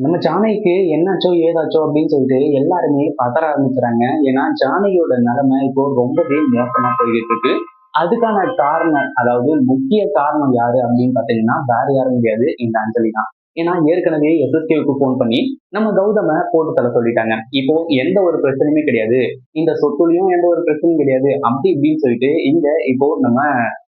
நம்ம ஜானகிக்கு என்னாச்சோ ஏதாச்சோ அப்படின்னு சொல்லிட்டு எல்லாருமே பதற ஆரம்பிச்சுறாங்க. ஏன்னா ஜானகியோட நிலைமை இப்போ ரொம்பவே மோசமா போய்கிட்டு இருக்கு. அதுக்கான காரணம், அதாவது முக்கிய காரணம் யாரு அப்படின்னு பாத்தீங்கன்னா வேற யாரும் கிடையாது, இந்த அஞ்சலி தான். ஏன்னா ஏற்கனவே எஸ்எஸ்கேவுக்கு போன் பண்ணி நம்ம கௌதம போட்டு தள்ள சொல்லிட்டாங்க. இப்போ எந்த ஒரு பிரச்சனையுமே கிடையாது, இந்த சொத்துலயும் எந்த ஒரு பிரச்சனையும் கிடையாது அப்படி இப்படின்னு சொல்லிட்டு இங்க இப்போ நம்ம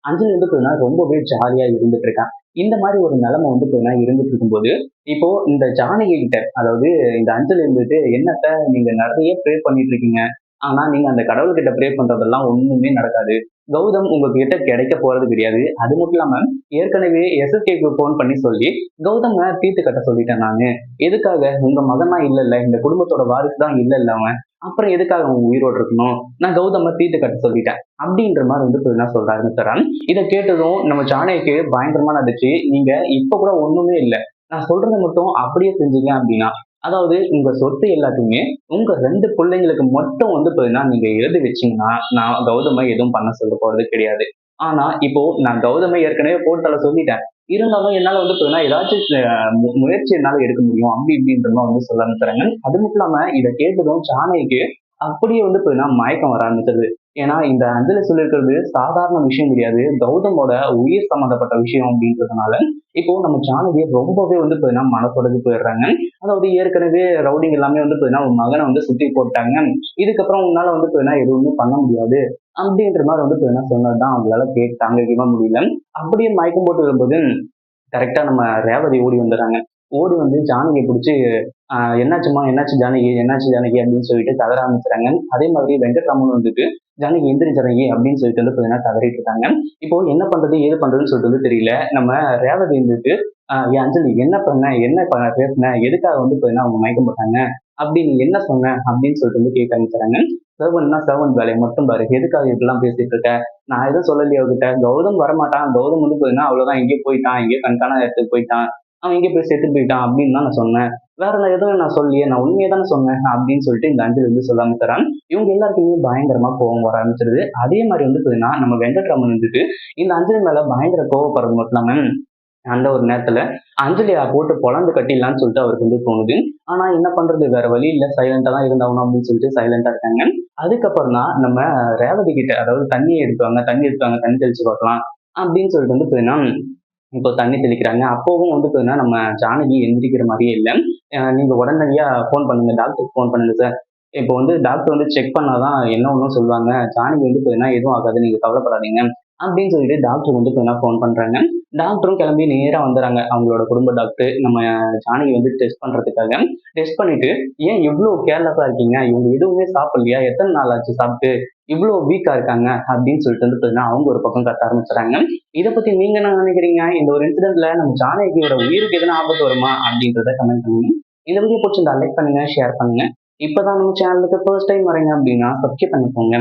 அஞ்சலி வந்து பாத்தீங்கன்னா ரொம்பவே ஜாலியா இருந்துட்டு இருக்கான். இந்த மாதிரி ஒரு நிலைமை வந்து பாத்தீங்கன்னா இருந்துட்டு இருக்கும்போது இப்போ இந்த ஜானகி கிட்ட, அதாவது இந்த அஞ்சலி இருந்துட்டு, என்னத்த நீங்க நிறைய ப்ரே பண்ணிட்டு இருக்கீங்க, ஆனா நீங்க அந்த கடவுள்கிட்ட ப்ரே பண்றதெல்லாம் ஒண்ணுமே நடக்காது. கௌதம் உங்ககிட்ட கிடைக்க போறது கிடையாது. அது மட்டும் இல்லாம ஏற்கனவே எஸ்எஸ்கேக்கு போன் பண்ணி சொல்லி கௌதம தீர்த்து கட்ட சொல்லிட்டேன் நானு. எதுக்காக? உங்க மகன் தான் இல்லல்ல, இந்த குடும்பத்தோட வாரிசு தான் இல்லல்ல அவன், அப்புறம் எதுக்காக அவன் உயிரோடு இருக்கணும்? நான் கௌதம தீர்த்து கட்ட சொல்லிட்டேன் அப்படின்ற மாதிரி வந்து என்ன சொல்றாருன்னு தரான். இதை கேட்டதும் நம்ம ஜானகிக்கு பயங்கரமான அதிர்ச்சி. நீங்க இப்ப கூட ஒண்ணுமே இல்ல, நான் சொல்றத மட்டும் அப்படியே செஞ்சீங்க அப்படின்னா, அதாவது உங்க சொத்து எல்லாத்தையுமே உங்க 2 பிள்ளைங்களுக்கு மட்டும் வந்து பாத்தீங்கன்னா நீங்க எழுதி வச்சீங்கன்னா, நான் கௌதம எதுவும் பண்ண சொல்ல போறது கிடையாது. ஆனா இப்போ நான் கௌதம ஏற்கனவே போட்டு தள்ள சொல்லிட்டேன். இருந்தாலும் என்னால வந்து பாத்தீங்கன்னா ஏதாச்சும் முயற்சி என்னால எடுக்க முடியும் அப்படி இப்படின்ற மாதிரி வந்து சொல்ல ஆரம்பிச்சுறாங்க. அது மட்டும் இல்லாம இதை கேட்டதும் ஜானகிக்கு அப்படியே வந்து பாத்தீங்கன்னா மயக்கம் வர ஆரம்பிச்சிருது. ஏன்னா இந்த அஞ்சலி சொல்லியிருக்கிறது சாதாரண விஷயம் கிடையாது. கௌதமோட உயிர் சம்பந்தப்பட்ட விஷயம் அப்படின்றதுனால இப்போ நம்ம ஜானகி ரொம்பவே வந்து பாத்தீங்கன்னா மனசுடைஞ்சு போயிடுறாங்க. அதாவது ஏற்கனவே ரவுடிங்க எல்லாமே வந்து பாத்தீங்கன்னா உன் மகனை வந்து சுத்தி போட்டாங்க, இதுக்கப்புறம் உன்னால வந்து பாத்தீங்கன்னா எதுவுமே பண்ண முடியாது அப்படின்ற மாதிரி வந்து பாத்தீங்கன்னா சொன்னதுதான் அவங்களால கேட்டு தாங்கிக்கவே முடியல. அப்படியே மயக்கம் போட்டு வரும்போது கரெக்டா நம்ம ரேவதி ஓடி வந்துடுறாங்க. ஓடி வந்து ஜானகியை பிடிச்சி என்னாச்சும்மா, என்னாச்சு ஜானகி, என்னாச்சு ஜானகி அப்படின்னு சொல்லிட்டு கதற ஆரம்பிச்சுறாங்க. அதே மாதிரி வெங்கட்ராமன் வந்துட்டு ஜானகி எந்திரி ஜானகி அப்படின்னு சொல்லிட்டு வந்து பாத்தீங்கன்னா கதறிட்டு இருக்காங்க. இப்போ என்ன பண்றது ஏது பண்றதுன்னு சொல்லிட்டு வந்து தெரியல. நம்ம ரேவதி இருந்துட்டு ஏன் அஞ்சலி என்ன பண்ண, என்ன பேசுன, எதுக்காக வந்து பாத்தீங்கன்னா அவங்க மயக்கம் போட்டாங்க, அப்படி நீ என்ன சொன்ன அப்படின்னு சொல்லிட்டு வந்து கேட்க ஆரம்பிச்சுறாங்க. சர்வன்ட்னா சர்வன்ட் வேலையை மட்டும் பாரு, எதுக்காக இப்படிலாம் பேசிட்டு இருக்க, நான் எதுவும் சொல்லலையே அவகிட்ட, கௌதம் வரமாட்டான், கௌதம் வந்து பாத்தீங்கன்னா அவ்வளவுதான், எங்கேயோ போயிட்டான், எங்கேயோ கண்காணாத இடத்துக்கு போயிட்டான், அவன் எங்கேயோ போய் செத்து போயிட்டான் அப்படின்னு தான் நான் சொன்னேன். வேற நான் எதுவும் நான் சொல்லலையே, நான் உண்மையை தானே சொன்னேன் அப்படின்னு சொல்லிட்டு இந்த அஞ்சலி வந்து சொல்ல ஆரம்பிச்சுறான். இவங்க எல்லாருக்குமே பயங்கரமா கோவம் வர ஆரம்பிச்சிருது. அதே மாதிரி வந்து பாத்தீங்கன்னா நம்ம வெங்கட்ராமன் வந்துட்டு இந்த அஞ்சலி மேல பயங்கர கோவப்படுறது மட்டும் இல்லாம அந்த ஒரு நேரத்துல அஞ்சலியை போட்டு பொளந்து கட்டிடலாம்னு சொல்லிட்டு அவருக்கு வந்து தோணுது. ஆனா என்ன பண்றது, வேற வழி இல்ல, சைலண்டா தான் இருந்தாகணும் அப்படின்னு சொல்லிட்டு சைலண்டா இருக்காங்க. அதுக்கப்புறம் தான் நம்ம ரேவதி கிட்ட, அதாவது தண்ணியை எடுத்துவாங்க, தண்ணி எடுத்துவாங்க, தண்ணி தெளிச்சு பார்க்கலாம் அப்படின்னு சொல்லிட்டு வந்து பாத்தீங்கன்னா இப்போ தண்ணி தெளிக்கிறாங்க. அப்பவும் வந்து பாத்தீங்கன்னா நம்ம ஜானகி எந்திரிக்கிற மாதிரியே இல்ல. நீங்க உடனடியா போன் பண்ணுங்க, டாக்டருக்கு போன் பண்ணுங்க சார். இப்போ வந்து டாக்டர் வந்து செக் பண்ணாதான் என்ன ஒண்ணும் சொல்லுவாங்க. ஜானகி வந்து பாத்தீங்கன்னா எதுவும் ஆகாது, நீங்க கவலைப்படாதீங்க அப்படின்னு சொல்லிட்டு டாக்டர் வந்து பாத்தீங்கன்னா போன் பண்றாங்க. டாக்டரும் கிளம்பி நேரா வந்துடுறாங்க. அவங்களோட குடும்ப டாக்டர் நம்ம ஜானகி வந்து டெஸ்ட் பண்றதுக்காக. டெஸ்ட் பண்ணிட்டு, ஏன் இவ்வளவு கேர்லெஸ்ஸா இருக்கீங்க, இவங்க எதுவுமே சாப்பிடலையா, எத்தனை நாள் ஆச்சு சாப்பிட்டு, இவ்வளவு வீக்கா இருக்காங்க அப்படின்னு சொல்லிட்டு வந்து பாத்தீங்கன்னா அவங்க ஒரு பக்கம் கத்த ஆரம்பிச்சுறாங்க. இத பத்தி நீங்க என்ன நினைக்கிறீங்க? இந்த ஒரு இன்சிடென்ட்ல நம்ம ஜானகியோட உயிருக்கு எதனா ஆபத்து வருமா அப்படின்றத கமெண்ட் பண்ணுங்க. இந்த வீடியோ பிடிச்சிருந்தா லைக் பண்ணுங்க, ஷேர் பண்ணுங்க. இப்பதான் நம்ம சேனலுக்கு ஃபர்ஸ்ட் டைம் வரீங்க அப்படின்னா சப்ஸ்கிரைப் பண்ணிக்கோங்க.